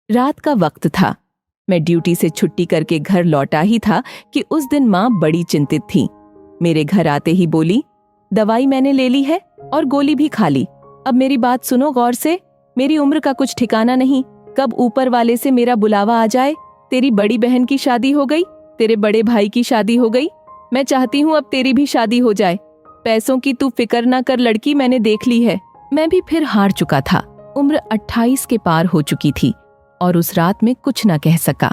रात का वक्त था। मैं ड्यूटी से छुट्टी करके घर लौटा ही था कि उस दिन माँ बड़ी चिंतित थी। मेरे घर आते ही बोली, दवाई मैंने ले ली है और गोली भी खा ली। अब मेरी बात सुनो गौर से। मेरी उम्र का कुछ ठिकाना नहीं, कब ऊपर वाले से मेरा बुलावा आ जाए। तेरी बड़ी बहन की शादी हो गई, तेरे बड़े भाई की शादी हो गई। मैं चाहती हूँ अब तेरी भी शादी हो जाए। पैसों की तू फिक्र ना कर लड़की, मैंने देख ली है। मैं भी फिर हार चुका था। उम्र 28 के पार हो चुकी थी और उस रात में कुछ न कह सका।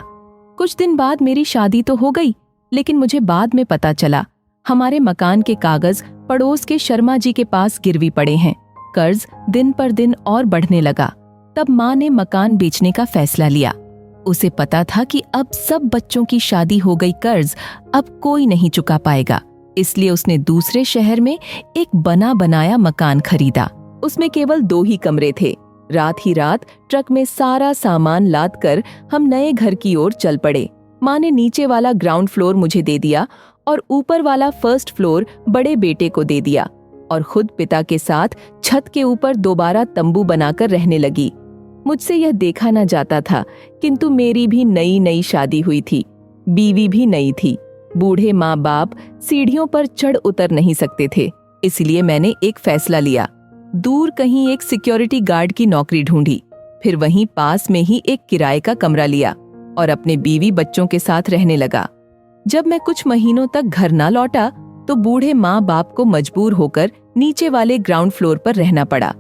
कुछ दिन बाद मेरी शादी तो हो गई, लेकिन मुझे बाद में पता चला हमारे मकान के कागज पड़ोस के शर्मा जी के पास गिरवी पड़े हैं। कर्ज दिन पर दिन और बढ़ने लगा। तब माँ ने मकान बेचने का फैसला लिया। उसे पता था कि अब सब बच्चों की शादी हो गई, कर्ज अब कोई नहीं चुका पाएगा। इसलिए उसने दूसरे शहर में एक बना बनाया मकान खरीदा। उसमें केवल 2 ही कमरे थे। रात ही रात ट्रक में सारा सामान लाद कर हम नए घर की ओर चल पड़े। माँ ने नीचे वाला ग्राउंड फ्लोर मुझे दे दिया और ऊपर वाला फर्स्ट फ्लोर बड़े बेटे को दे दिया और खुद पिता के साथ छत के ऊपर दोबारा तंबू बनाकर रहने लगी। मुझसे यह देखा न जाता था, किंतु मेरी भी नई नई शादी हुई थी, बीवी भी नई थी। बूढ़े माँ बाप सीढ़ियों पर चढ़ उतर नहीं सकते थे, इसलिए मैंने एक फैसला लिया। दूर कहीं एक सिक्योरिटी गार्ड की नौकरी ढूंढी, फिर वहीं पास में ही एक किराए का कमरा लिया और अपने बीवी बच्चों के साथ रहने लगा। जब मैं कुछ महीनों तक घर ना लौटा तो बूढ़े माँ बाप को मजबूर होकर नीचे वाले ग्राउंड फ्लोर पर रहना पड़ा।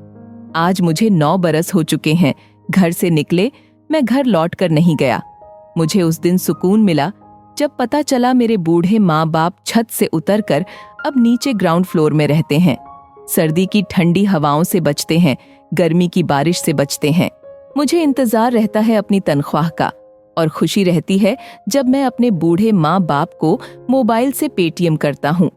आज मुझे 9 बरस हो चुके हैं घर से निकले। मैं घर लौट कर नहीं गया। मुझे उस दिन सुकून मिला जब पता चला मेरे बूढ़े माँ बाप छत से उतरकर अब नीचे ग्राउंड फ्लोर में रहते हैं। सर्दी की ठंडी हवाओं से बचते हैं, गर्मी की बारिश से बचते हैं। मुझे इंतजार रहता है अपनी तनख्वाह का और खुशी रहती है जब मैं अपने बूढ़े माँ बाप को मोबाइल से पेटीएम करता हूँ।